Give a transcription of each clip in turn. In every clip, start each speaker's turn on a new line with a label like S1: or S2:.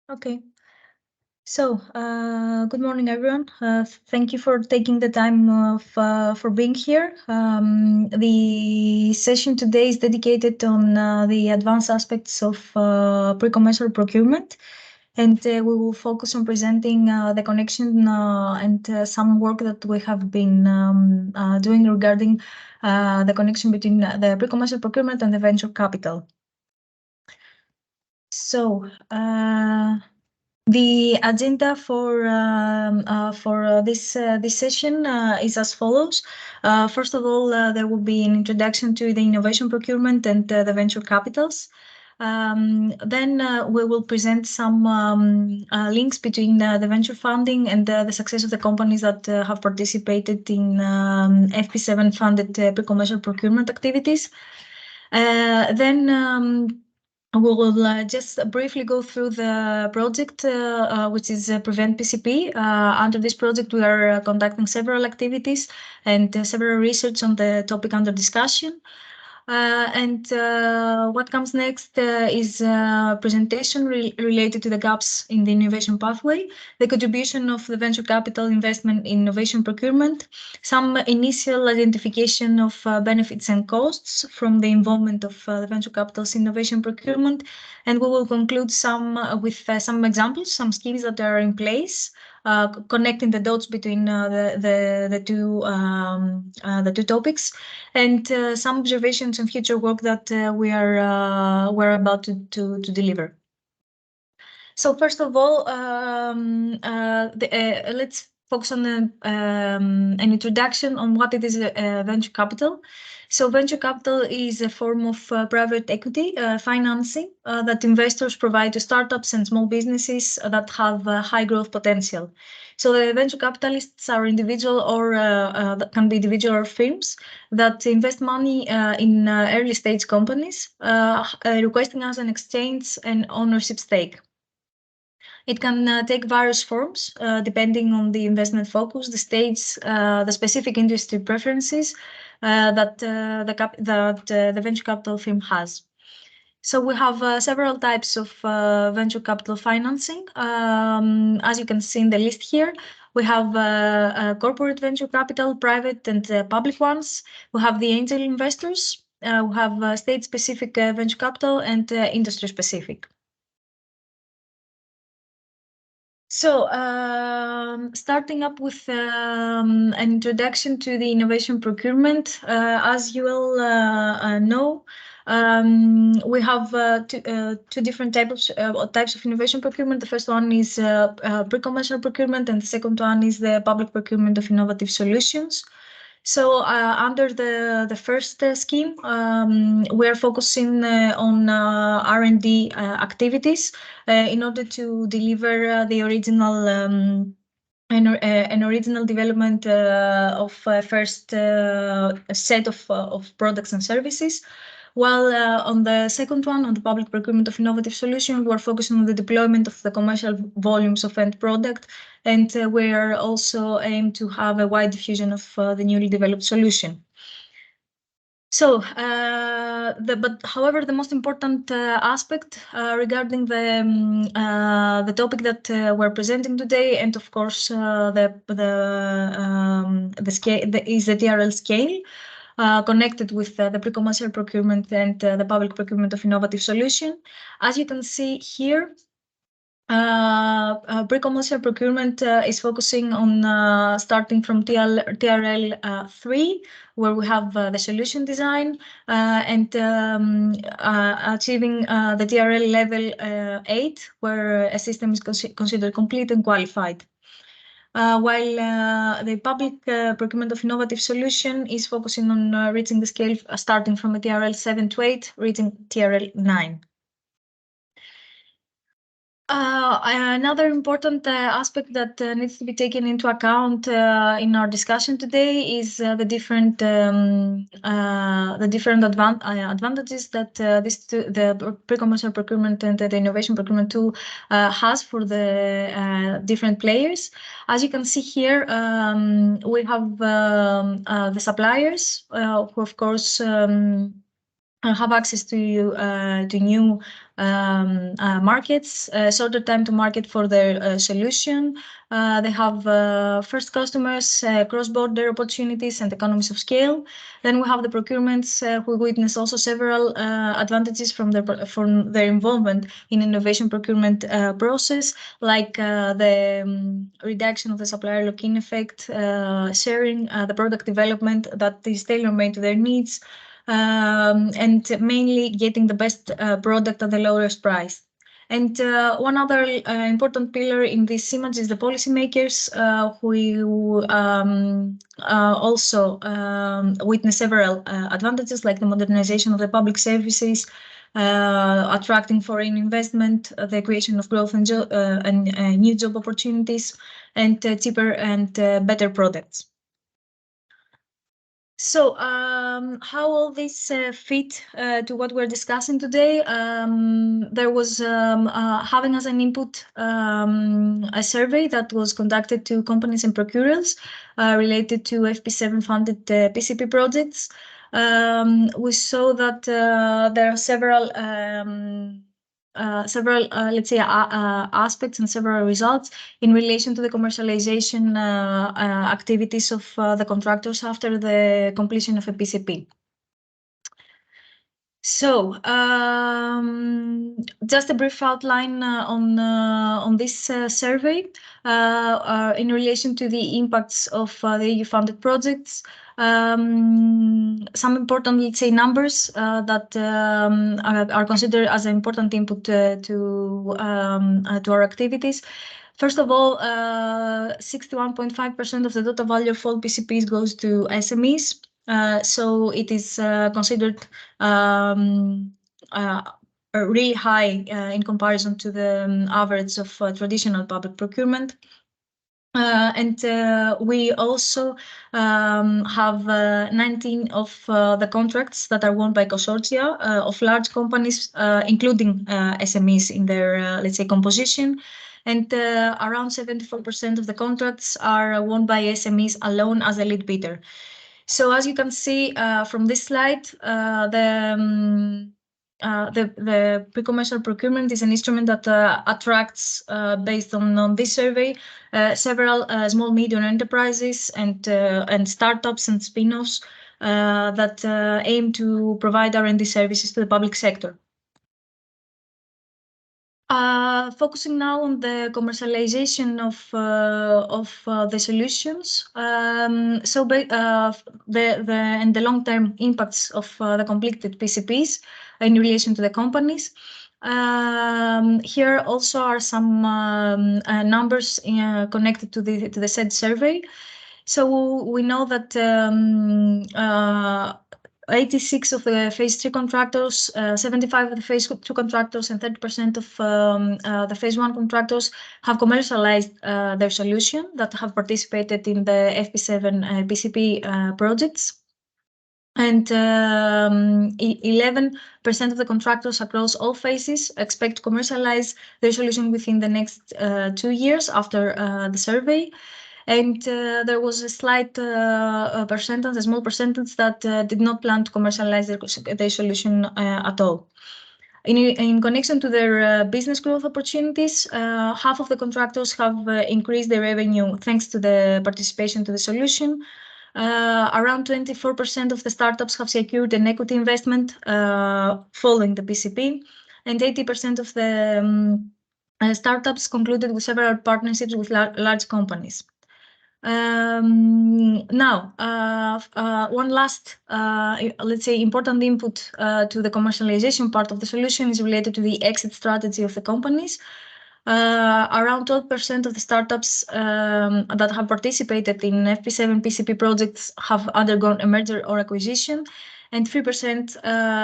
S1: Okay. So, good morning, everyone. Thank you for taking the time for being here. The session today is dedicated on the advanced aspects of pre-commercial procurement, and we will focus on presenting the connection and some work that we have been doing regarding the connection between the pre-commercial procurement and the venture capital. So, the agenda for this session is as follows. First of all, there will be an introduction to the innovation procurement and the venture capitals. Then we will present some links between the venture funding and the success of the companies that have participated in FP7 funded pre-commercial procurement activities. Then we will just briefly go through the project, which is Prevent PCP. Under this project, we are conducting several activities and several research on the topic under discussion. And what comes next is a presentation related to the gaps in the innovation pathway, the contribution of the venture capital investment in innovation procurement, some initial identification of benefits and costs from the involvement of the venture capital's innovation procurement, and we will conclude with some examples, some schemes that are in place, connecting the dots between the two topics, and some observations and future work that we're about to deliver. So first of all, let's focus on an introduction on what it is venture capital. So venture capital is a form of private equity financing that investors provide to startups and small businesses that have high growth potential. So the venture capitalists are individual or that can be individual or firms that invest money in early stage companies, requesting as an exchange an ownership stake. It can take various forms depending on the investment focus, the stage, the specific industry preferences that the venture capital firm has. So we have several types of venture capital financing. As you can see in the list here, we have corporate venture capital, private and public ones. We have the angel investors. We have state-specific venture capital and industry-specific. So, starting up with an introduction to the innovation procurement, as you all know, we have two different types of innovation procurement. The first one is pre-commercial procurement, and the second one is the public procurement of innovative solutions. So under the first scheme, we are focusing on R&D activities in order to deliver the original an original development of first set of products and services. While on the second one, on the public procurement of innovative solutions, we're focusing on the deployment of the commercial volumes of end product, and we are also aim to have a wide diffusion of the newly developed solution. So, however, the most important aspect regarding the topic that we're presenting today, and of course the scale is the TRL scale. Connected with the pre-commercial procurement and the public procurement of innovative solution. As you can see here, pre-commercial procurement is focusing on starting from TRL 3, where we have the solution design, and achieving the TRL level 8, where a system is considered complete and qualified. While the public procurement of innovative solution is focusing on reaching the scale starting from a TRL 7 to 8, reaching TRL 9. Another important aspect that needs to be taken into account in our discussion today is the different advantages that the pre-commercial procurement and the innovation procurement tool has for the different players. As you can see here, we have the suppliers who, of course, have access to new markets, shorter time to market for their solution. They have first customers, cross-border opportunities, and economies of scale. Then we have the procurements who witness also several advantages from their involvement in innovation procurement process, like the reduction of the supplier lock-in effect, sharing the product development that is tailor-made to their needs, and mainly getting the best product at the lowest price. And one other important pillar in this image is the policymakers, who also witness several advantages, like the modernization of the public services, attracting foreign investment, the creation of growth and new job opportunities, and cheaper and better products. So, how all this fit to what we're discussing today? There was having as an input a survey that was conducted to companies and procurers related to FP7 funded PCP projects. We saw that there are several let's say, aspects and several results in relation to the commercialization activities of the contractors after the completion of a PCP. So, just a brief outline on this survey in relation to the impacts of the EU-funded projects. Some important, let's say, numbers that are considered as an important input to our activities. First of all, 61.5% of the total value of all PCPs goes to SMEs. So it is considered really high in comparison to the average of traditional public procurement. And we also have 19 of the contracts that are won by consortia of large companies, including SMEs in their, let's say, composition. And around 74% of the contracts are won by SMEs alone as a lead bidder. So as you can see from this slide, the pre-commercial procurement is an instrument that attracts, based on this survey, several small medium enterprises and startups and spin-offs that aim to provide R&D services to the public sector. Focusing now on the commercialization of the solutions. So the long-term impacts of the completed PCPs in relation to the companies. Here also are some numbers connected to the said survey. So we know that 86 of the phase 3 contractors, 75 of the phase 2 contractors, and 30% of the phase 1 contractors have commercialized their solution, that have participated in the FP7 PCP projects. And 11% of the contractors across all phases expect to commercialize their solution within the next 2 years after the survey. And there was a slight percentage, a small percentage, that did not plan to commercialize their solution at all. In connection to their business growth opportunities, half of the contractors have increased their revenue thanks to the participation to the solution. Around 24% of the startups have secured an equity investment following the PCP, and 80% of the startups concluded with several partnerships with large companies. Now, one last, let's say, important input to the commercialization part of the solution is related to the exit strategy of the companies. Around 12% of the startups that have participated in FP7 PCP projects have undergone a merger or acquisition, and 3%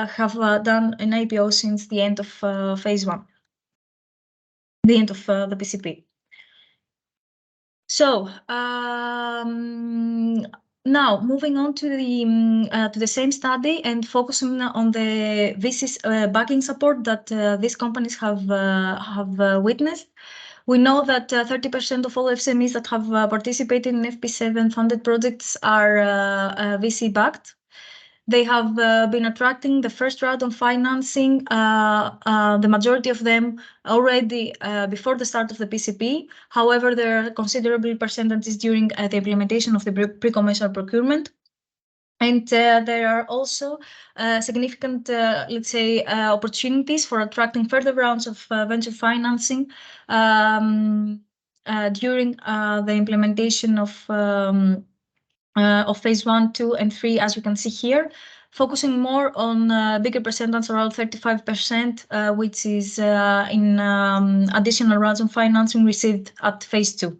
S1: have done an IPO since the end of phase 1, the end of the PCP. So now moving on to the same study and focusing on the VC's backing support that these companies have witnessed. We know that 30% of all SMEs that have participated in FP7 funded projects are VC backed. They have been attracting the first round of financing, the majority of them already before the start of the PCP. However, there are considerable percentages during the implementation of the pre-commercial procurement. And there are also significant, let's say, opportunities for attracting further rounds of venture financing during the implementation of phase 1, 2, and 3, as you can see here, focusing more on bigger percentage, around 35%, which is in additional rounds of financing received at phase 2.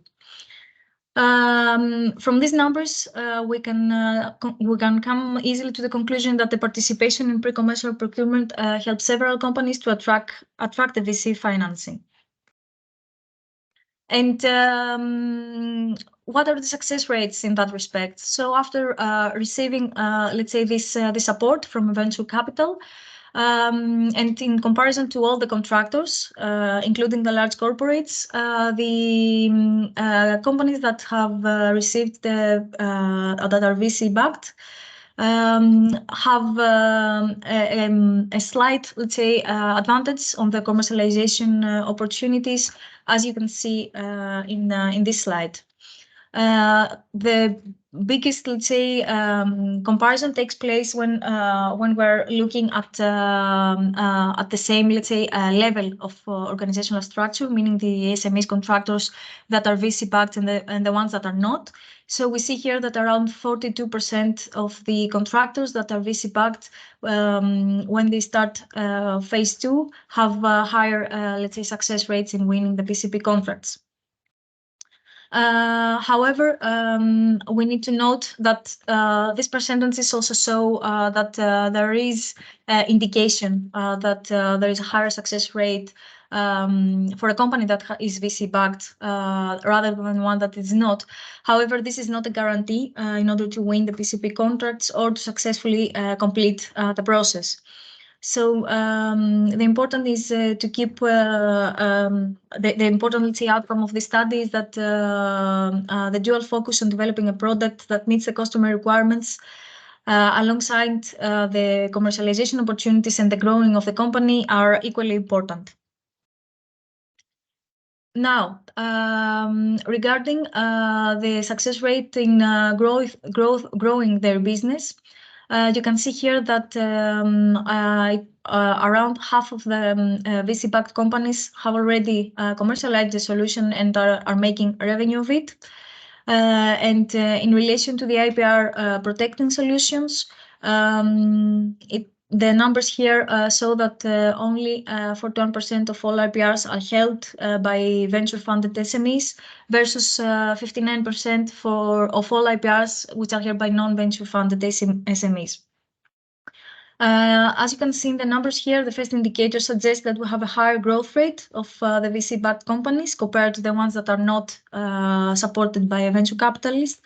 S1: From these numbers, we can come easily to the conclusion that the participation in pre-commercial procurement helps several companies to attract the VC financing. And what are the success rates in that respect? So after receiving, let's say, this support from venture capital, and in comparison to all the contractors, including the large corporates, the companies that have received that are VC backed have a slight, let's say, advantage on the commercialization opportunities, as you can see in this slide. The biggest, let's say, comparison takes place when we're looking at the same, let's say, level of organizational structure, meaning the SMEs contractors that are VC backed and the ones that are not. So we see here that around 42% of the contractors that are VC backed when they start phase 2 have higher, let's say, success rates in winning the PCP contracts. However, we need to note that this percentage is also so that there is indication that there is a higher success rate for a company that is VC backed rather than one that is not. However, this is not a guarantee in order to win the PCP contracts or to successfully complete the process. So the important is to keep the important, let's say, outcome of this study is that the dual focus on developing a product that meets the customer requirements alongside the commercialization opportunities and the growing of the company are equally important. Now, regarding the success rate in growing their business, you can see here that around half of the VC-backed companies have already commercialized the solution and are making revenue of it. And in relation to the IPR protecting solutions, the numbers here show that only 41% of all IPRs are held by venture-funded SMEs versus 59% of all IPRs which are held by non-venture-funded SMEs. As you can see in the numbers here, the first indicator suggests that we have a higher growth rate of the VC-backed companies compared to the ones that are not supported by a venture capitalist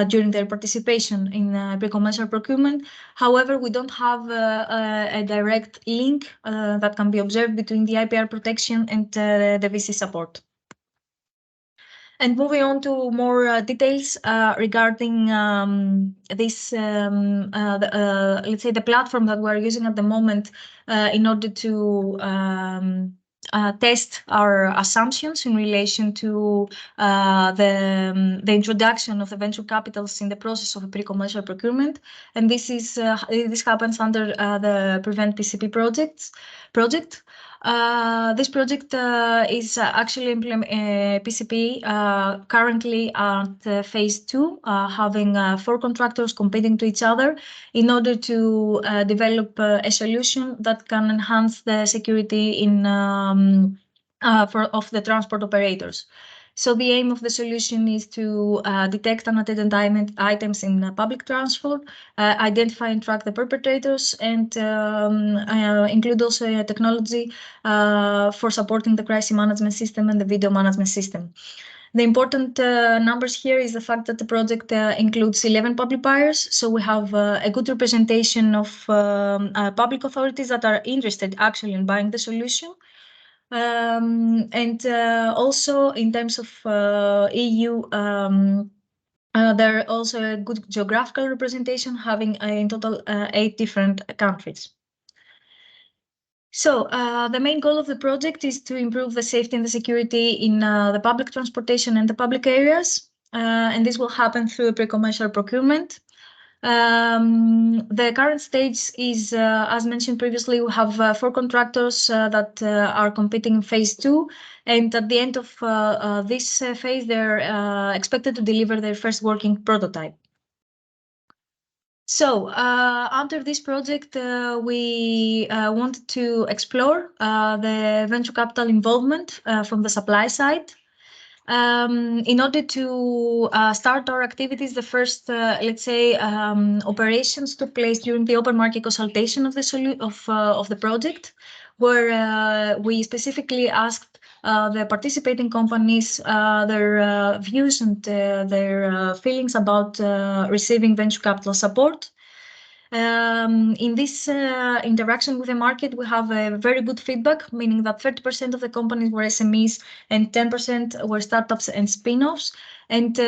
S1: during their participation in pre-commercial procurement. However, we don't have a direct link that can be observed between the IPR protection and the VC support. And moving on to more details regarding this, let's say, the platform that we're using at the moment in order to test our assumptions in relation to the introduction of the venture capitals in the process of a pre-commercial procurement. And this happens under the Prevent PCP project. This project is actually PCP currently at phase 2, having 4 contractors competing to each other in order to develop a solution that can enhance the security in of the transport operators. So the aim of the solution is to detect unattended items in public transport, identify and track the perpetrators, and include also a technology for supporting the crisis management system and the video management system. The important numbers here is the fact that the project includes 11 public buyers. So we have a good representation of public authorities that are interested actually in buying the solution. And also in terms of EU There are also a good geographical representation, having in total 8 different countries. So the main goal of the project is to improve the safety and the security in the public transportation and the public areas. And this will happen through a pre-commercial procurement. The current stage is, as mentioned previously, we have 4 contractors that are competing in phase 2. And at the end of this phase, they're expected to deliver their first working prototype. So, under this project, we wanted to explore the venture capital involvement from the supply side. In order to start our activities, the first, let's say, operations took place during the open market consultation of the project, where we specifically asked the participating companies their views and their feelings about receiving venture capital support. In this interaction with the market, we have a very good feedback, meaning that 30% of the companies were SMEs and 10% were startups and spin-offs. And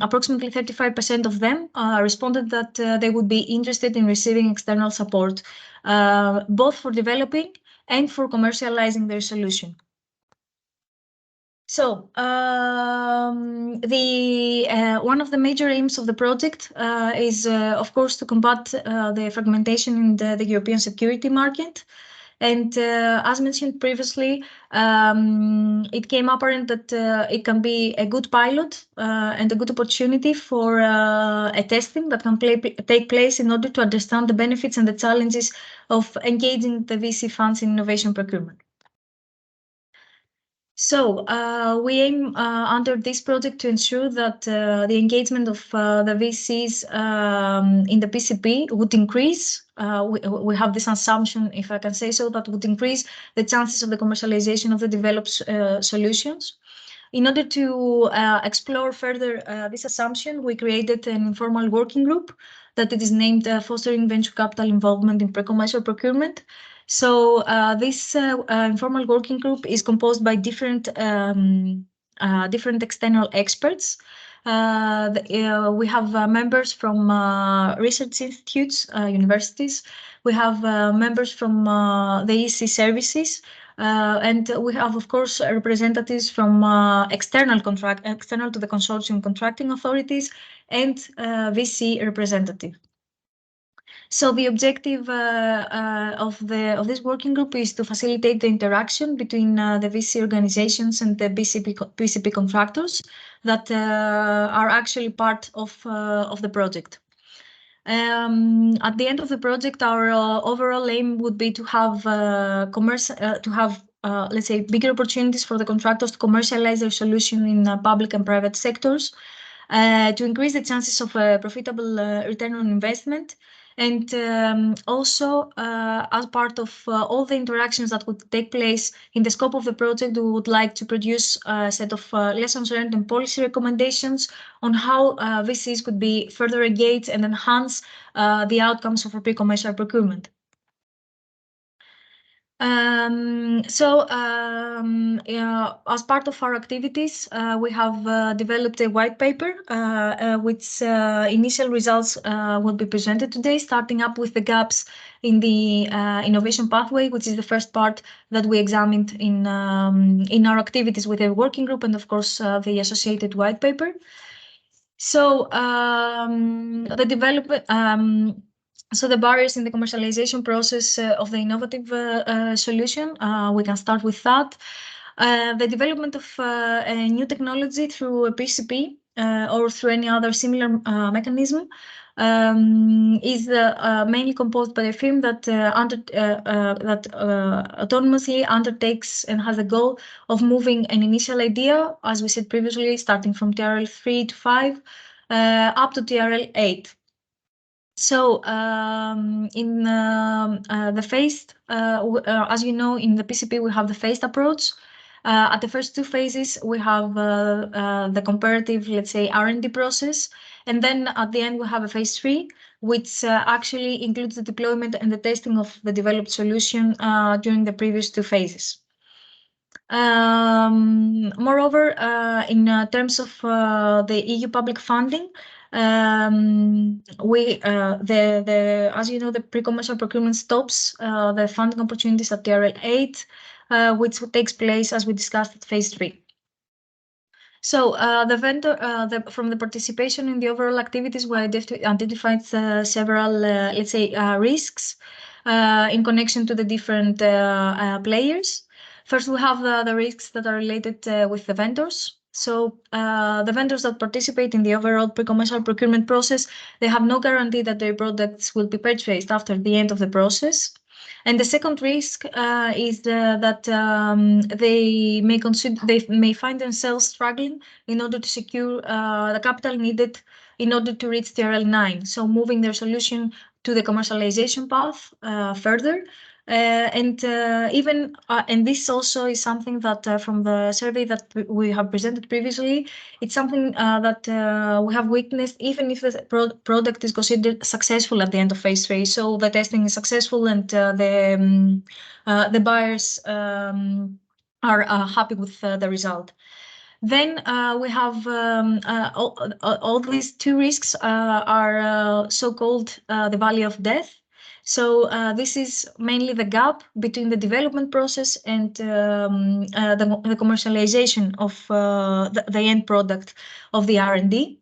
S1: approximately 35% of them responded that they would be interested in receiving external support, both for developing and for commercializing their solution. So, one of the major aims of the project is, of course, to combat the fragmentation in the European security market. And as mentioned previously, it came apparent that it can be a good pilot and a good opportunity for a testing that can take place in order to understand the benefits and the challenges of engaging the VC funds in innovation procurement. So we aim under this project to ensure that the engagement of the VCs in the PCP would increase. We have this assumption, if I can say so, that would increase the chances of the commercialization of the developed solutions. In order to explore further this assumption, we created an informal working group that it is named Fostering Venture Capital Involvement in Pre-Commercial Procurement. So this informal working group is composed by different external experts. We have members from research institutes, universities. We have members from the EC services. And we have, of course, representatives from external to the consortium contracting authorities and VC representative. So the objective of this working group is to facilitate the interaction between the VC organizations and the PCP contractors that are actually part of the project. At the end of the project, our overall aim would be to have let's say, bigger opportunities for the contractors to commercialize their solution in public and private sectors, to increase the chances of a profitable return on investment. And also, as part of all the interactions that would take place in the scope of the project, we would like to produce a set of lessons learned and policy recommendations on how VCs could be further engaged and enhance the outcomes of a pre-commercial procurement. As part of our activities, we have developed a white paper, which initial results will be presented today, starting up with the gaps in the innovation pathway, which is the first part that we examined in our activities with a working group, and of course the associated white paper. So the development. So the barriers in the commercialization process of the innovative solution, we can start with that. The development of a new technology through a PCP or through any other similar mechanism is mainly composed by a firm that autonomously undertakes and has the goal of moving an initial idea, as we said previously, starting from TRL 3 to 5 up to TRL 8. So in the phased, as you know, in the PCP, we have the phased approach. At the first 2 phases, we have the comparative, let's say, R&D process. And then at the end, we have a phase 3, which actually includes the deployment and the testing of the developed solution during the previous 2 phases. Moreover, in terms of the EU public funding, as you know, the pre-commercial procurement stops the funding opportunities at TRL 8, which takes place, as we discussed, at phase 3. So the vendor, from the participation in the overall activities, we identified several, let's say, risks in connection to the different players. First, we have the risks that are related with the vendors. So the vendors that participate in the overall pre-commercial procurement process, they have no guarantee that their products will be purchased after the end of the process. And the second risk is that they may find themselves struggling in order to secure the capital needed in order to reach TRL 9. So moving their solution to the commercialization path further. And this also is something that from the survey that we have presented previously, it's something that we have witnessed even if the product is considered successful at the end of phase 3. So the testing is successful and the buyers are happy with the result. Then we have all these two risks are so-called the valley of death. So this is mainly the gap between the development process and the commercialization of the end product of the R&D.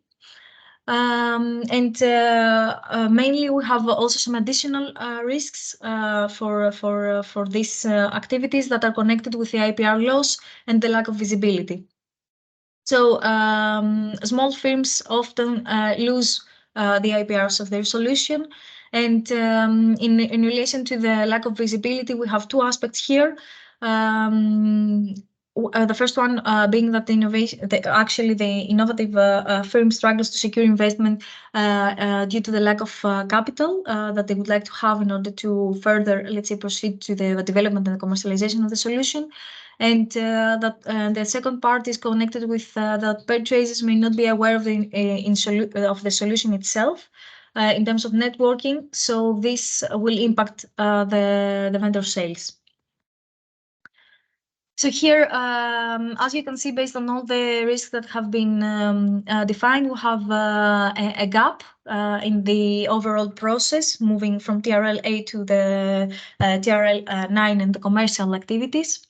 S1: Mainly we have also some additional risks for these activities that are connected with the IPR laws and the lack of visibility. So small firms often lose the IPRs of their solution. And in relation to the lack of visibility, we have two aspects here. The first one being that the innovative firm struggles to secure investment due to the lack of capital that they would like to have in order to further, let's say, proceed to the development and the commercialization of the solution. And the second part is connected with that purchasers may not be aware of the solution itself in terms of networking. So this will impact the vendor sales. So here, as you can see, based on all the risks that have been defined, we have a gap in the overall process, moving from TRL 8 to the TRL 9 and the commercial activities.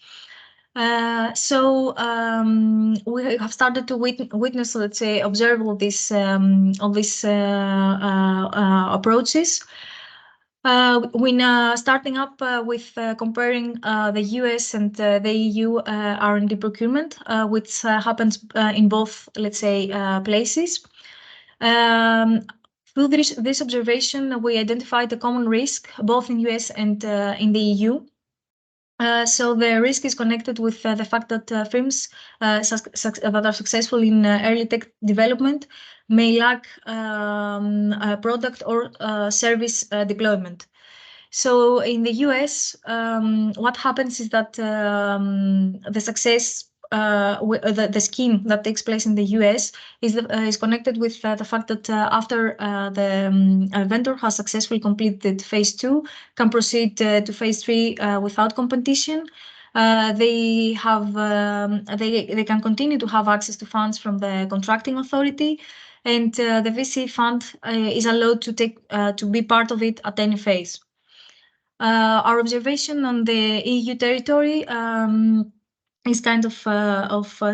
S1: So we have started to witness, let's say, observe all these approaches. We're starting up with comparing the US and the EU R&D procurement, which happens in both, let's say, places. Through this observation, we identified a common risk both in US and in the EU. So the risk is connected with the fact that firms that are successful in early tech development may lack product or service deployment. So in the US, what happens is that the success, the scheme that takes place in the US is connected with the fact that after the vendor has successfully completed phase 2, can proceed to phase 3 without competition. They can continue to have access to funds from the contracting authority, and the VC fund is allowed to be part of it at any phase. Our observation on the EU territory is kind of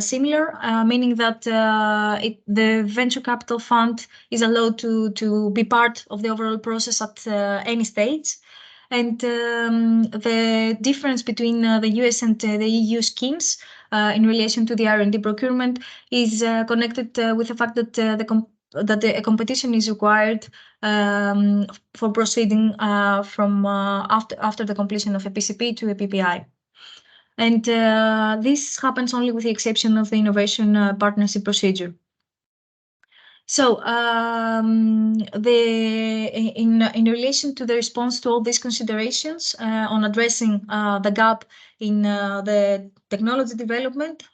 S1: similar, meaning that the venture capital fund is allowed to be part of the overall process at any stage. And the difference between the US and the EU schemes in relation to the R&D procurement is connected with the fact that the competition is required for proceeding from after the completion of a PCP to a PPI. And this happens only with the exception of the innovation partnership procedure. So in relation to the response to all these considerations on addressing the gap in the technology development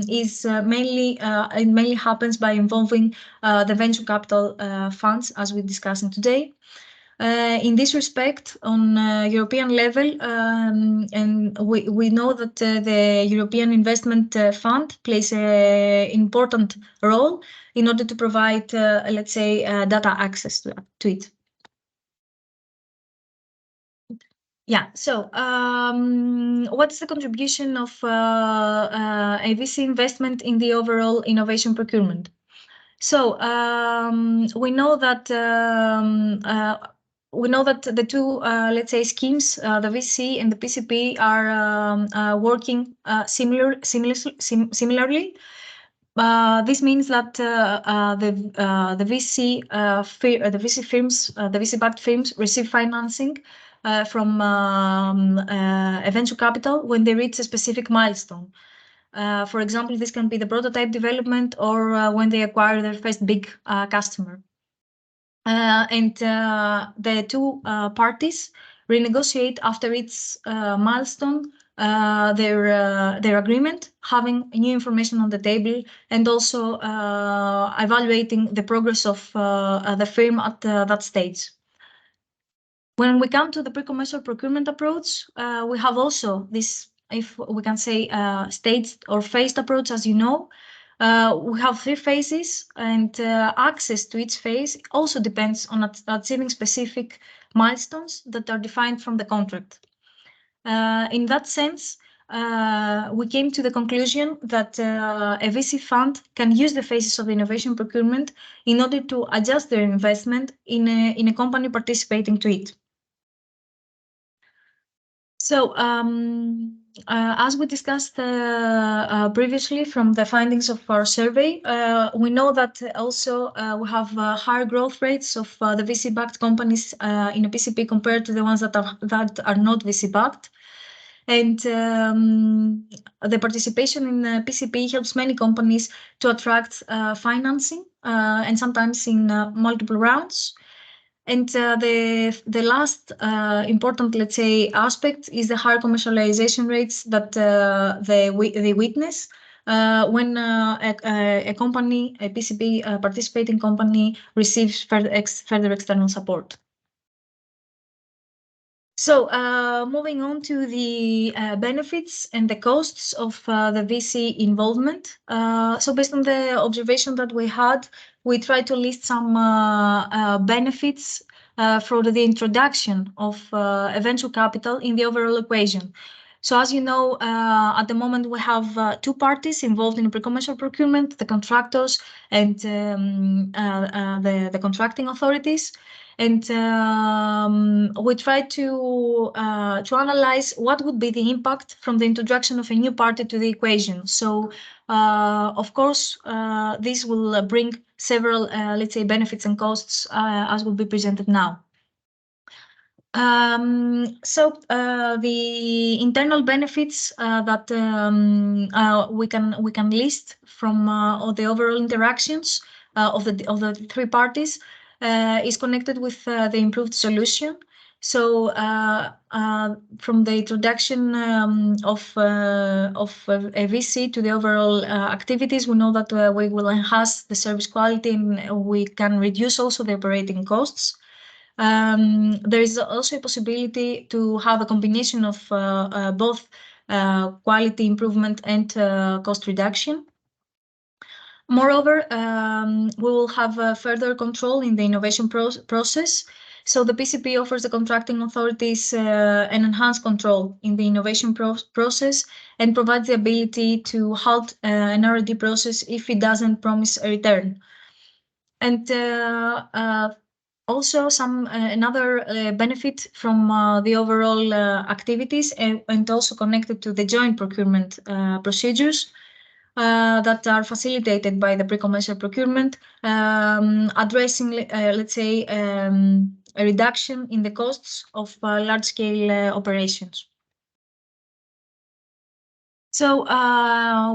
S1: is it mainly happens by involving the venture capital funds, as we're discussing today. In this respect, on European level, and we know that the European Investment Fund plays an important role in order to provide, let's say, data access to it. Yeah, so what's the contribution of a VC investment in the overall innovation procurement? So we know that the two, let's say, schemes, the VC and the PCP, are working similarly. This means that the VC firms, the VC-backed firms, receive financing from a venture capital when they reach a specific milestone. For example, this can be the prototype development or when they acquire their first big customer. And the two parties renegotiate after each milestone their agreement, having new information on the table, and also evaluating the progress of the firm at that stage. When we come to the pre-commercial procurement approach, we have also this, if we can say, staged or phased approach, as you know. We have 3 phases, and access to each phase also depends on achieving specific milestones that are defined from the contract. In that sense, we came to the conclusion that a VC fund can use the phases of innovation procurement in order to adjust their investment in a company participating to it. So, as we discussed previously from the findings of our survey, we know that also we have higher growth rates of the VC-backed companies in a PCP compared to the ones that are not VC-backed. And the participation in PCP helps many companies to attract financing, and sometimes in multiple rounds. And the last important, let's say, aspect is the higher commercialization rates that they witness when a company, a PCP participating company, receives further external support. So moving on to the benefits and the costs of the VC involvement. So based on the observation that we had, we tried to list some benefits for the introduction of venture capital in the overall equation. So as you know, at the moment we have 2 parties involved in pre-commercial procurement, the contractors and the contracting authorities. And we try to analyze what would be the impact from the introduction of a new party to the equation. So, of course, this will bring several, let's say, benefits and costs, as will be presented now. So the internal benefits that we can list from all the overall interactions of the 3 parties is connected with the improved solution. So from the introduction of a VC to the overall activities, we know that we will enhance the service quality and we can reduce also the operating costs. There is also a possibility to have a combination of both quality improvement and cost reduction. Moreover, we will have further control in the innovation process. So the PCP offers the contracting authorities an enhanced control in the innovation process and provides the ability to halt an R&D process if it doesn't promise a return. And also another benefit from the overall activities and also connected to the joint procurement procedures that are facilitated by the pre-commercial procurement, addressing, let's say, a reduction in the costs of large-scale operations. So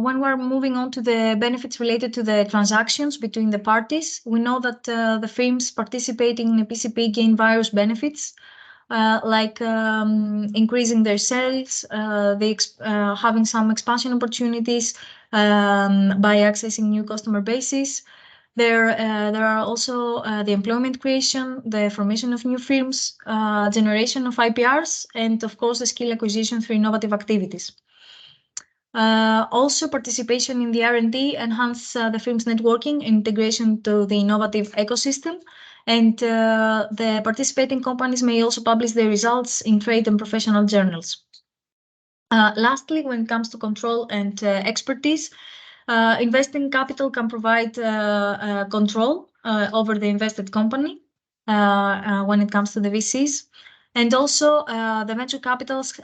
S1: when we're moving on to the benefits related to the transactions between the parties, we know that the firms participating in a PCP gain various benefits, like increasing their sales, having some expansion opportunities by accessing new customer bases, There are also the employment creation, the formation of new firms, generation of IPRs, and of course the skill acquisition through innovative activities. Also, participation in the R&D enhance the firm's networking and integration to the innovative ecosystem. And the participating companies may also publish their results in trade and professional journals. Lastly, when it comes to control and expertise, investing capital can provide control over the invested company when it comes to the VCs. And also, the venture capitals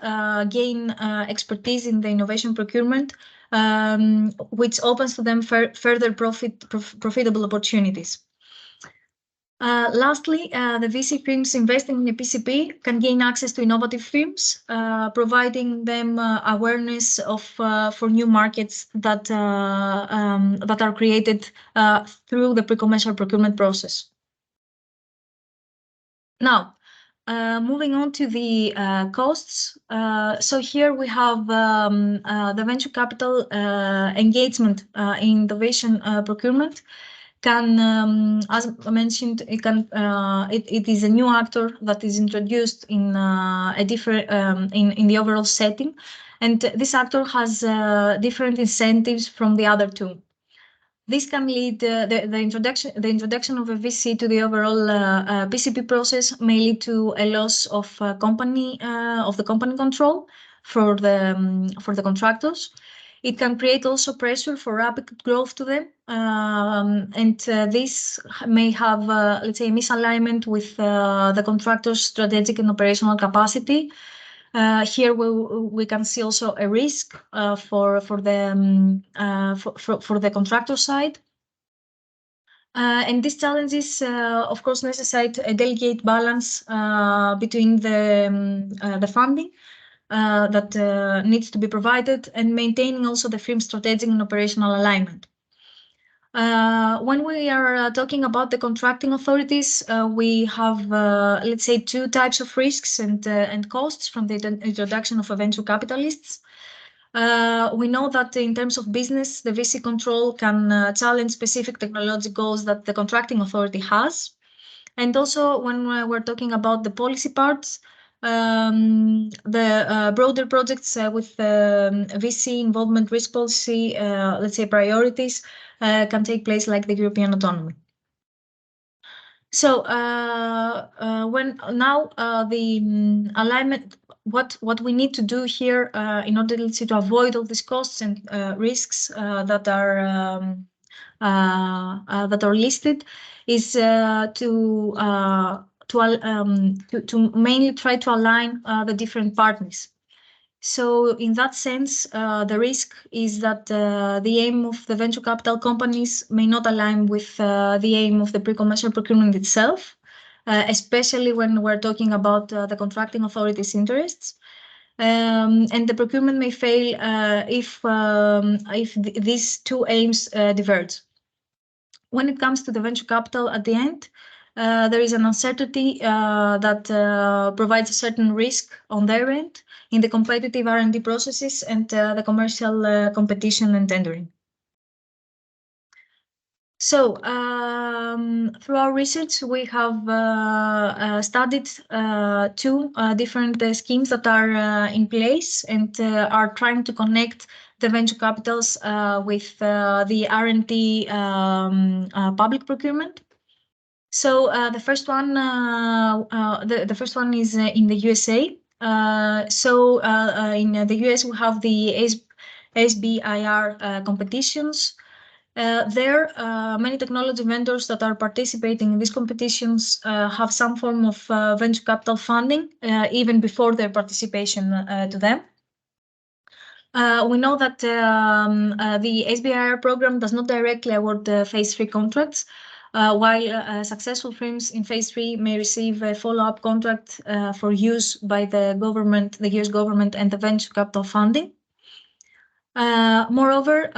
S1: gain expertise in the innovation procurement, which opens to them further profitable opportunities. Lastly, the VC firms investing in a PCP can gain access to innovative firms, providing them awareness of for new markets that are created through the pre-commercial procurement process. Now, moving on to the costs. So here we have the venture capital engagement in innovation procurement. As I mentioned, it is a new actor that is introduced in a different in the overall setting, and this actor has different incentives from the other two. This can lead the introduction of a VC to the overall PCP process may lead to a loss of the company control for the contractors. It can create also pressure for rapid growth to them, and this may have, let's say, a misalignment with the contractor's strategic and operational capacity. Here we can see also a risk for the contractor side. And these challenges, of course, necessitate a delicate balance between the funding that needs to be provided and maintaining also the firm's strategic and operational alignment. When we are talking about the contracting authorities, we have, let's say, two types of risks and costs from the introduction of venture capitalists. We know that in terms of business, the VC control can challenge specific technology goals that the contracting authority has. And also, when we're talking about the policy parts, the broader projects with VC involvement risk policy, let's say priorities, can take place like the European autonomy. So when now the alignment, what we need to do here in order to avoid all these costs and risks that are listed is to mainly try to align the different partners. So in that sense, the risk is that the aim of the venture capital companies may not align with the aim of the pre-commercial procurement itself, especially when we're talking about the contracting authorities' interests. And the procurement may fail if these two aims diverge. When it comes to the venture capital at the end, there is an uncertainty that provides a certain risk on their end in the competitive R&D processes and the commercial competition and tendering. So through our research, we have studied two different schemes that are in place and are trying to connect the venture capitals with the R&D public procurement. So the first one is in the USA. So in the US, we have the SBIR competitions. There, many technology vendors that are participating in these competitions have some form of venture capital funding, even before their participation to them. We know that the SBIR program does not directly award phase 3 contracts, while successful firms in phase 3 may receive a follow-up contract for use by the government, the US government, and the venture capital funding. Moreover,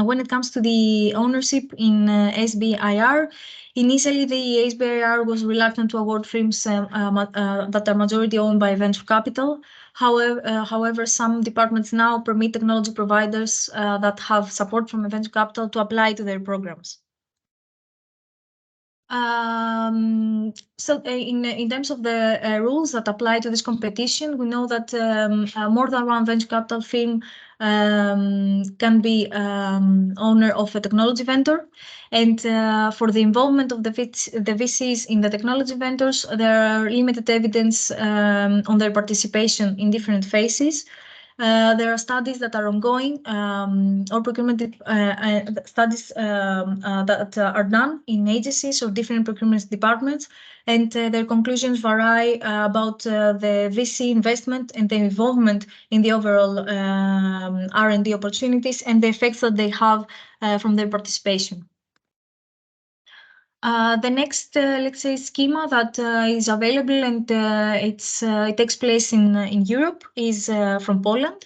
S1: when it comes to the ownership in SBIR, initially the SBIR was reluctant to award firms that are majority owned by venture capital. However, some departments now permit technology providers that have support from venture capital to apply to their programs. In terms of the rules that apply to this competition, we know that more than one venture capital firm can be owner of a technology vendor, and for the involvement of the VCs in the technology vendors, there are limited evidence on their participation in different phases. There are studies that are ongoing or procurement studies that are done in agencies or different procurement departments, and their conclusions vary about the VC investment and the involvement in the overall R&D opportunities and the effects that they have from their participation. The next, let's say, schema that is available and it takes place in Europe is from Poland.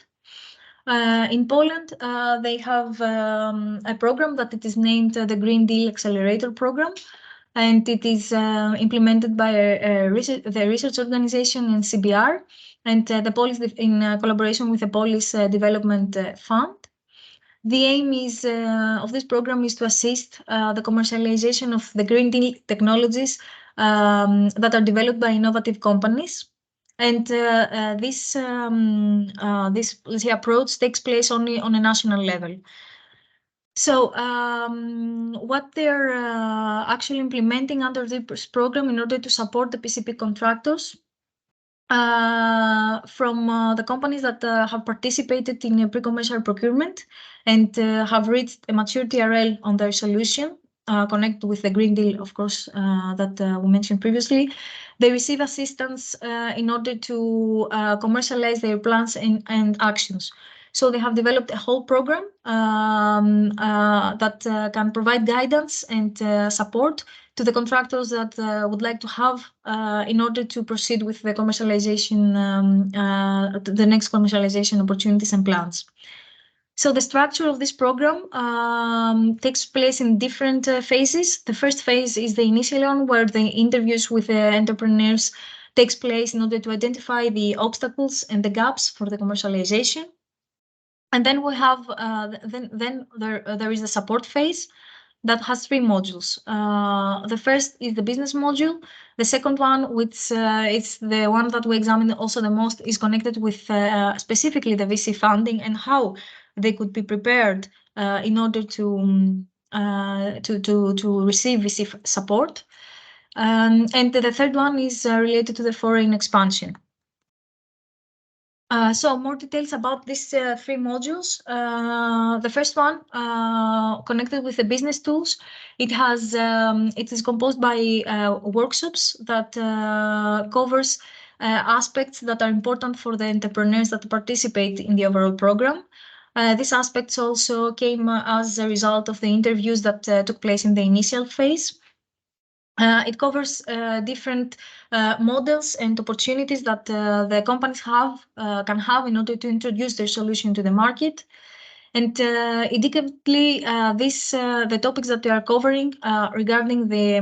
S1: In Poland, they have a program that it is named the Green Deal Accelerator Program, and it is implemented by the research organization in CBR and the Polish in collaboration with the Polish Development Fund. The aim is of this program is to assist the commercialization of the green deal technologies that are developed by innovative companies. And this let's say, approach takes place only on a national level. So what they're actually implementing under this program in order to support the PCP contractors from the companies that have participated in a pre-commercial procurement and have reached a mature TRL on their solution, connected with the Green Deal, of course, that we mentioned previously. They receive assistance in order to commercialize their plans and actions. So they have developed a whole program that can provide guidance and support to the contractors that would like to have in order to proceed with the commercialization, the next commercialization opportunities and plans. So the structure of this program takes place in different phases. The first phase is the initial one, where the interviews with the entrepreneurs takes place in order to identify the obstacles and the gaps for the commercialization. And then we have there is a support phase that has three modules. The first is the business module. The second one, which is the one that we examine also the most, is connected with specifically the VC funding and how they could be prepared in order to receive VC support. And the third one is related to the foreign expansion. So more details about these three modules. The first one, connected with the business tools, it is composed by workshops that covers aspects that are important for the entrepreneurs that participate in the overall program. These aspects also came as a result of the interviews that took place in the initial phase. It covers different models and opportunities that the companies can have in order to introduce their solution to the market. And indicatively, the topics that we are covering regarding the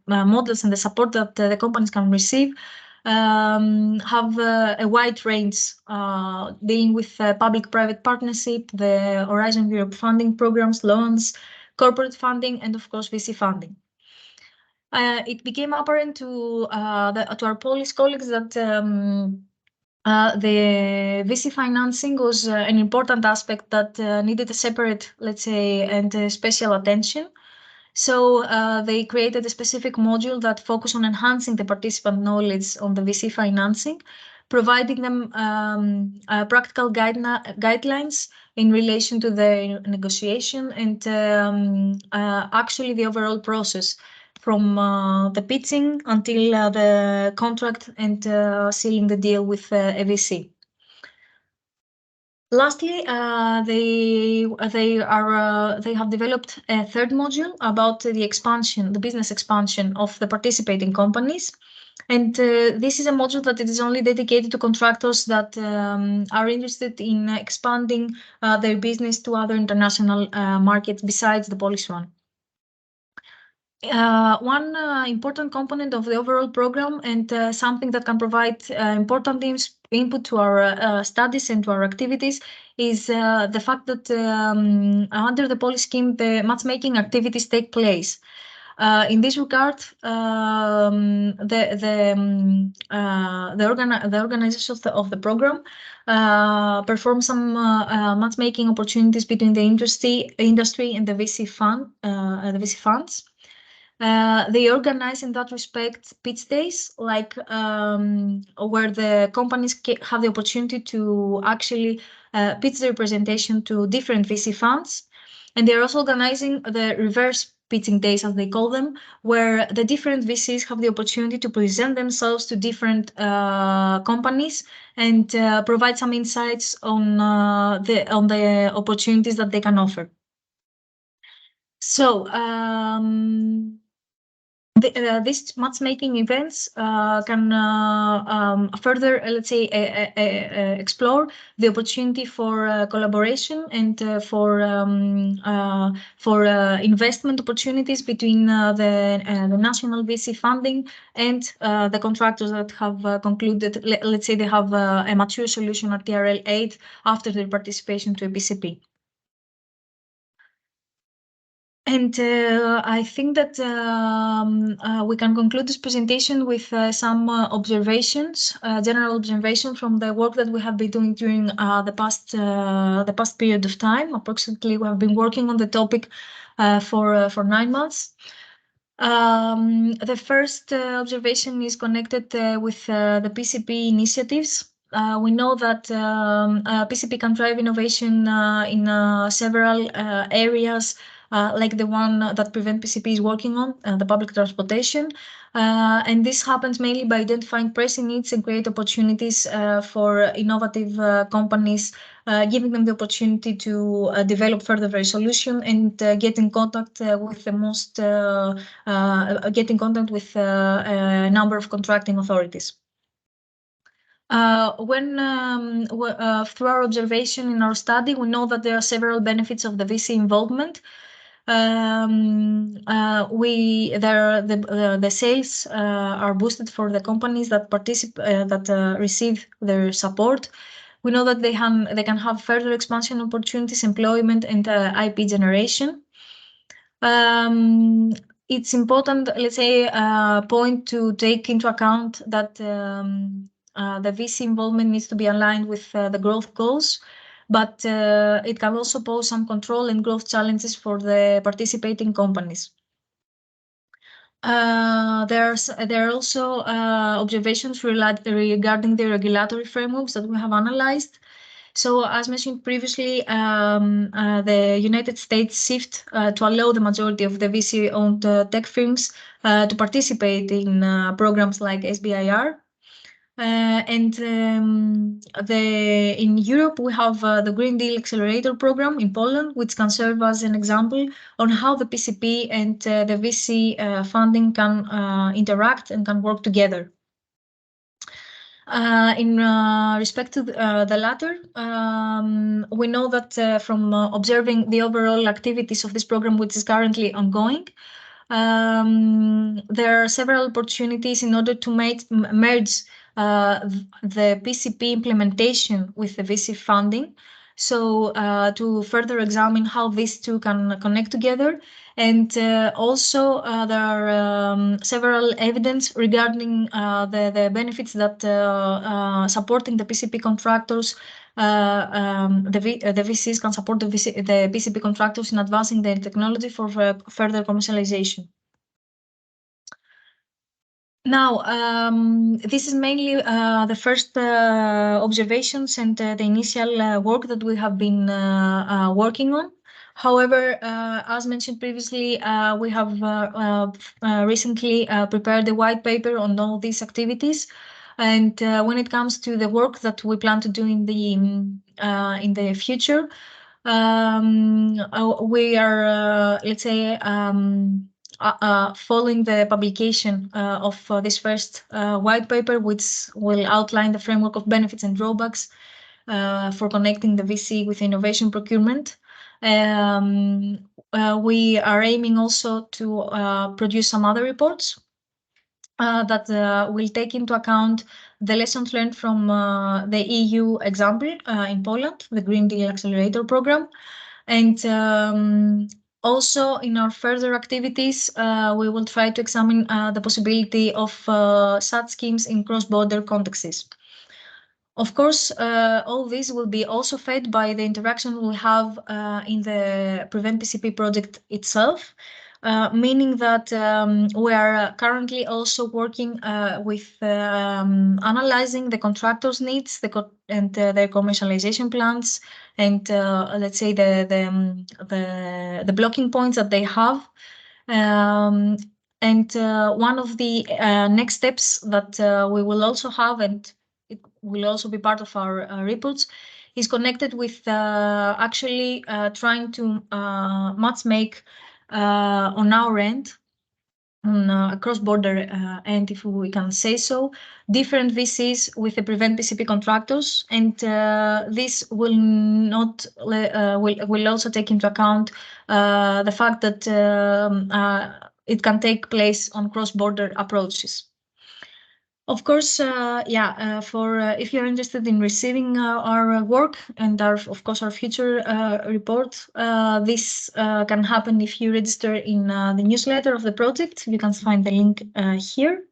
S1: models and the support that the companies can receive have a wide range, dealing with public-private partnership, the Horizon Europe funding programs, loans, corporate funding, and of course VC funding. It became apparent to our Polish colleagues that the VC financing was an important aspect that needed a separate, let's say, and special attention. So they created a specific module that focused on enhancing the participant knowledge on the VC financing, providing them practical guidelines in relation to the negotiation and actually the overall process from the pitching until the contract and sealing the deal with a VC. Lastly, they have developed a third module about the expansion, the business expansion of the participating companies. And this is a module that it is only dedicated to contractors that are interested in expanding their business to other international markets besides the Polish one. One important component of the overall program and something that can provide important input to our studies and to our activities is the fact that under the Polish scheme, the matchmaking activities take place. In this regard, the organizers of the program perform some matchmaking opportunities between the industry and the VC funds. They organize in that respect pitch days, like where the companies have the opportunity to actually pitch their presentation to different VC funds. And they're also organizing the reverse pitching days, as they call them, where the different VCs have the opportunity to present themselves to different companies and provide some insights on the opportunities that they can offer. So these matchmaking events can further, let's say, explore the opportunity for collaboration and for investment opportunities between the national VC funding and the contractors that have concluded, let's say, they have a mature solution at TRL 8 after their participation to a PCP. And I think that we can conclude this presentation with some observations, general observation from the work that we have been doing during the past period of time. Approximately, we have been working on the topic for 9 months. The first observation is connected with the PCP initiatives. We know that PCP can drive innovation in several areas, like the one that Prevent PCP is working on, the public transportation. And this happens mainly by identifying pressing needs and create opportunities for innovative companies, giving them the opportunity to develop further their solution and get in contact with a number of contracting authorities. Through our observation in our study, we know that there are several benefits of the VC involvement. The sales are boosted for the companies that receive their support. We know that they can have further expansion opportunities, employment, and IP generation. It's important, let's say, point to take into account that the VC involvement needs to be aligned with the growth goals, but it can also pose some control and growth challenges for the participating companies. There are also observations regarding the regulatory frameworks that we have analyzed. So, as mentioned previously, the United States shift to allow the majority of the VC-owned tech firms to participate in programs like SBIR. In Europe, we have the Green Deal Accelerator program in Poland, which can serve as an example on how the PCP and the VC funding can interact and can work together. In respect to the latter, we know that from observing the overall activities of this program, which is currently ongoing, there are several opportunities in order to merge the PCP implementation with the VC funding. So to further examine how these two can connect together. And also there are several evidence regarding the benefits that supporting the PCP contractors, the VCs can support the PCP contractors in advancing their technology for further commercialization. Now, this is mainly the first observations and the initial work that we have been working on. However, as mentioned previously, we have recently prepared a white paper on all these activities. And when it comes to the work that we plan to do in the future, we are, let's say, following the publication of this first white paper, which will outline the framework of benefits and drawbacks for connecting the VC with innovation procurement. We are aiming also to produce some other reports that will take into account the lessons learned from the EU example in Poland, the Green Deal Accelerator Program. And also in our further activities, we will try to examine the possibility of such schemes in cross-border contexts. Of course, all this will be also fed by the interaction we have in the Prevent PCP project itself, meaning that we are currently also working with analyzing the contractors' needs and their commercialization plans, and let's say the blocking points that they have. And one of the next steps that we will also have, and it will also be part of our reports, is connected with actually trying to match make on our end, on a cross-border end, if we can say so, different VCs with the Prevent PCP contractors, and this will not will also take into account the fact that it can take place on cross-border approaches. Of course, for if you're interested in receiving our work and of course our future report, this can happen if you register in the newsletter of the project. You can find the link here.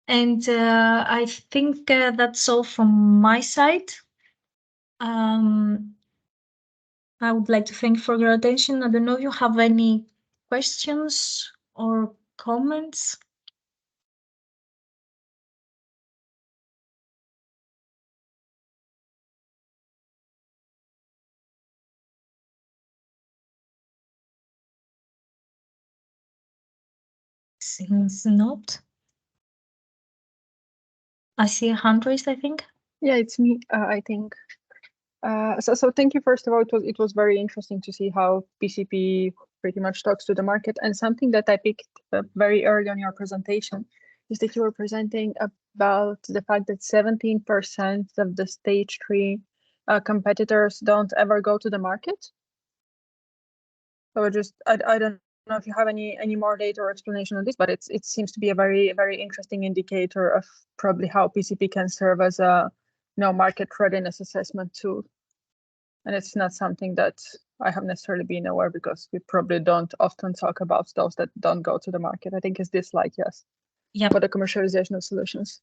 S1: And I think that's all from my side. I would like to thank you for your attention. I don't know if you have any questions or comments. Seems not. I see a hand raised, I think.
S2: Yeah, it's me, I think. So thank you. First of all, it was very interesting to see how PCP pretty much talks to the market. And something that I picked up very early on your presentation is that you were presenting about the fact that 17% of the stage 3 competitors don't ever go to the market. So I don't know if you have any more data or explanation on this, but it seems to be a very interesting indicator of probably how PCP can serve as a market readiness assessment tool. And it's not something that I have necessarily been aware, because we probably don't often talk about those that don't go to the market. I think it's this slide, yes.
S1: Yeah.
S2: For the commercialization of solutions.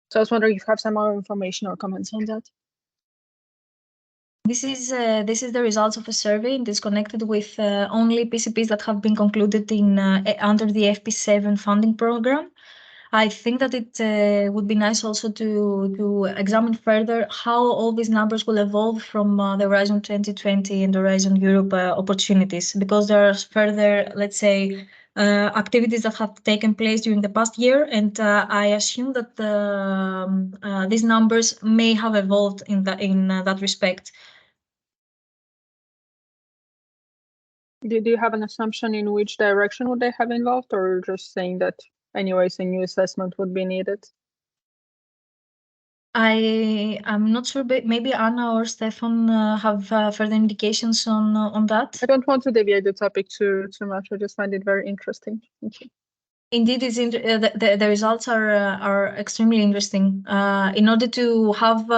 S2: So I was wondering if you have some more information or comments on that.
S1: This is the results of a survey, and is connected with only PCPs that have been concluded in under the FP7 funding program. I think that it would be nice also to examine further how all these numbers will evolve from the Horizon 2020 and Horizon Europe opportunities, because there are further, let's say, activities that have taken place during the past year, and I assume that these numbers may have evolved in that respect.
S2: Do you have an assumption in which direction would they have involved, or just saying that anyways a new assessment would be needed?
S1: I'm not sure, but maybe Anna or Stefan have further indications on that.
S2: I don't want to deviate the topic too much. I just find it very interesting. Thank you.
S1: Indeed, the results are extremely interesting. In order to have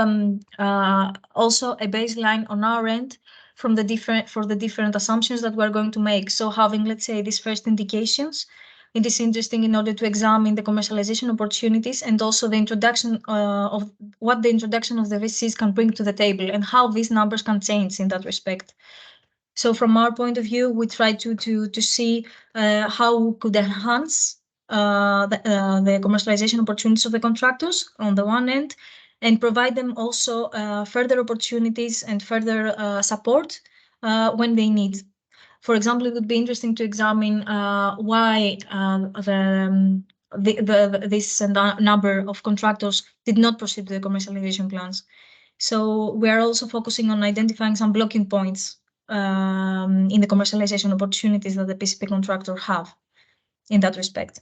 S1: also a baseline on our end for the different assumptions that we're going to make. So having, let's say, these first indications, it is interesting in order to examine the commercialization opportunities, and also the introduction of what the introduction of the VCs can bring to the table, and how these numbers can change in that respect. So from our point of view, we try to see how we could enhance the commercialization opportunities of the contractors on the one end, and provide them also further opportunities and further support when they need. For example, it would be interesting to examine why this number of contractors did not proceed to the commercialization plans. So we are also focusing on identifying some blocking points in the commercialization opportunities that the PCP contractor have in that respect.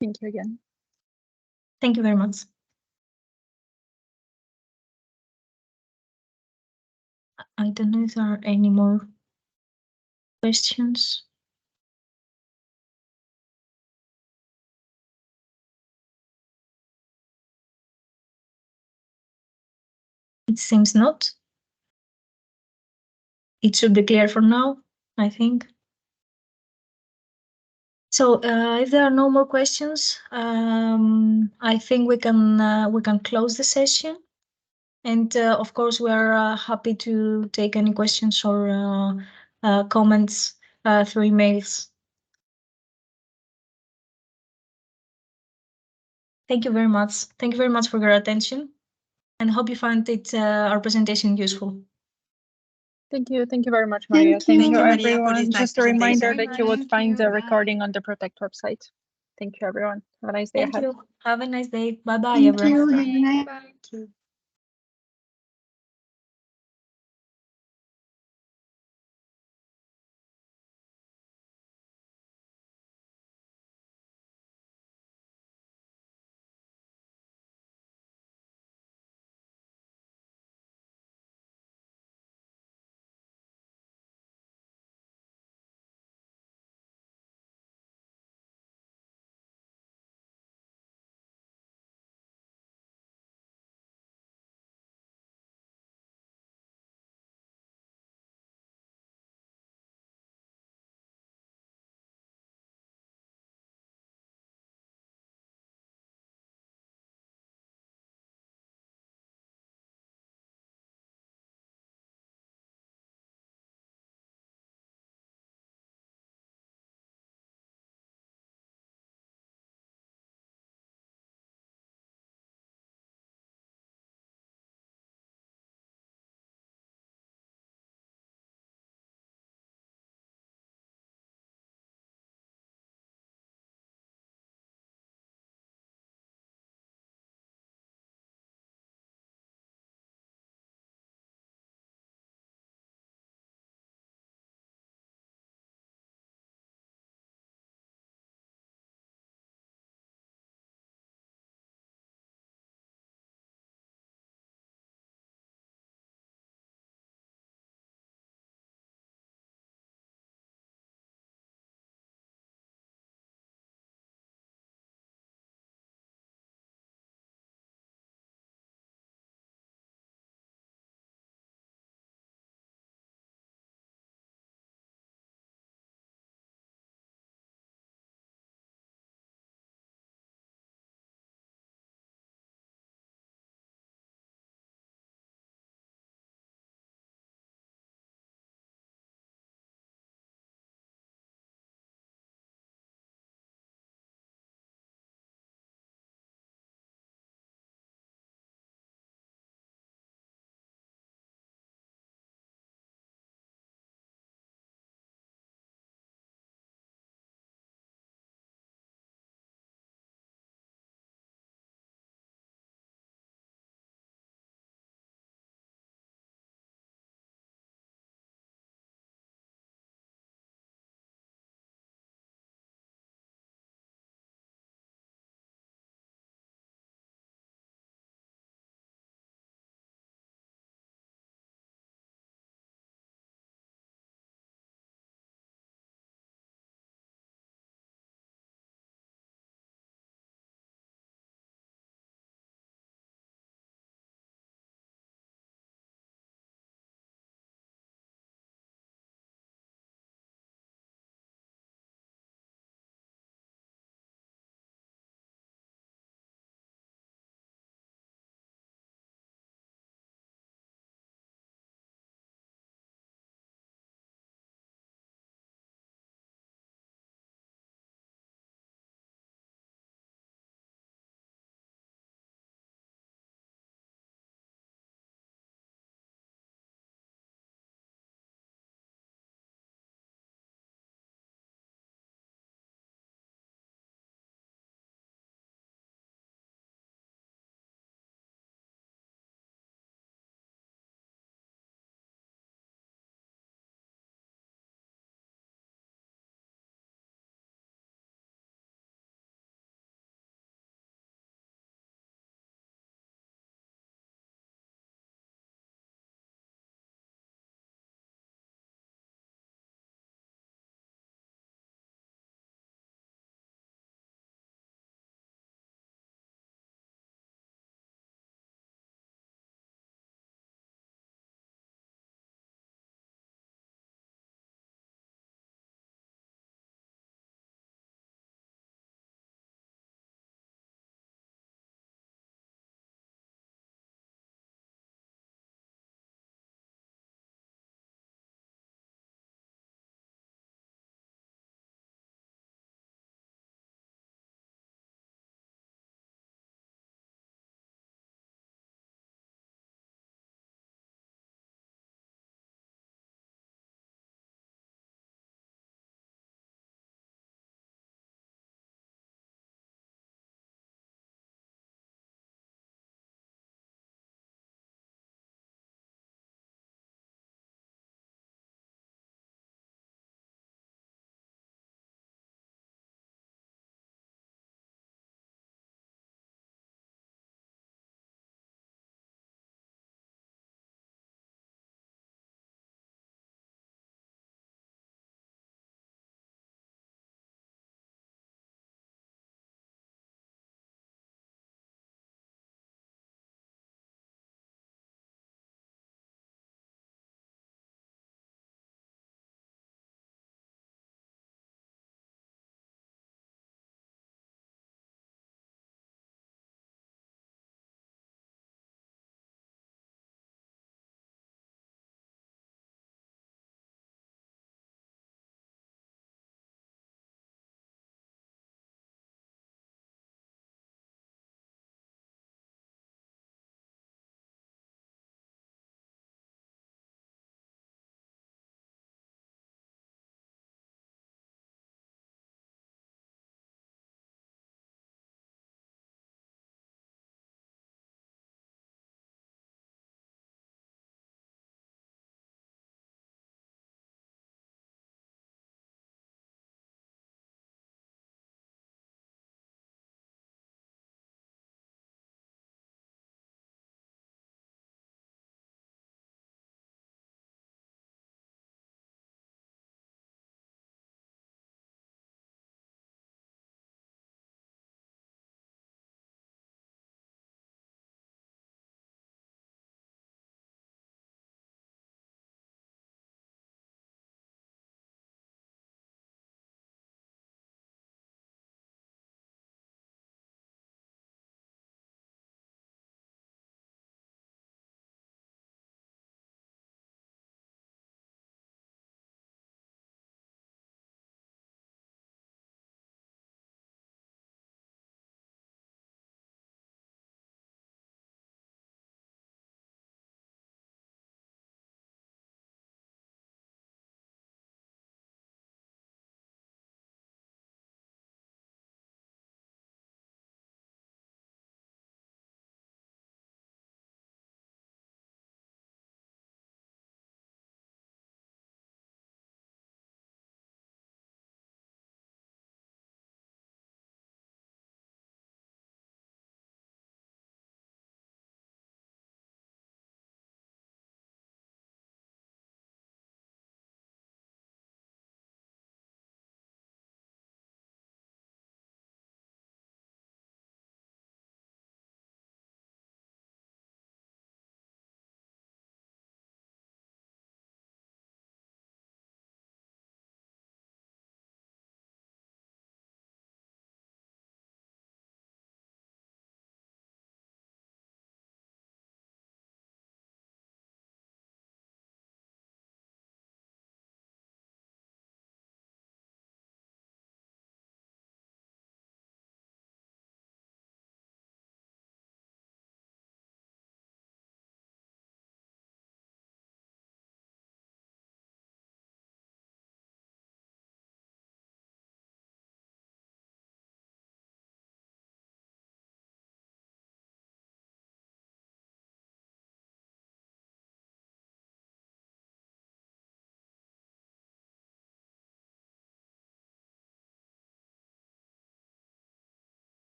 S2: Thank you again.
S1: Thank you very much. I don't know if there are any more questions. It seems not. It should be clear for now, I think. So if there are no more questions, I think we can close the session. And of course, we are happy to take any questions or comments through emails. Thank you very much. Thank you very much for your attention, and hope you find our presentation useful.
S2: Thank you. Thank you very much, Maria. Thank you,
S3: Maria,
S2: everyone.
S3: for this nice
S2: Just a reminder
S3: presentation.
S2: that you would
S3: Thank
S2: find
S3: you.
S2: the
S3: Bye.
S2: recording on the Protect website. Thank you, everyone. Have a nice day
S1: Thank
S2: ahead.
S1: you. Have a nice day. Bye bye,
S3: Thank
S1: everyone.
S3: you. Have a nice day.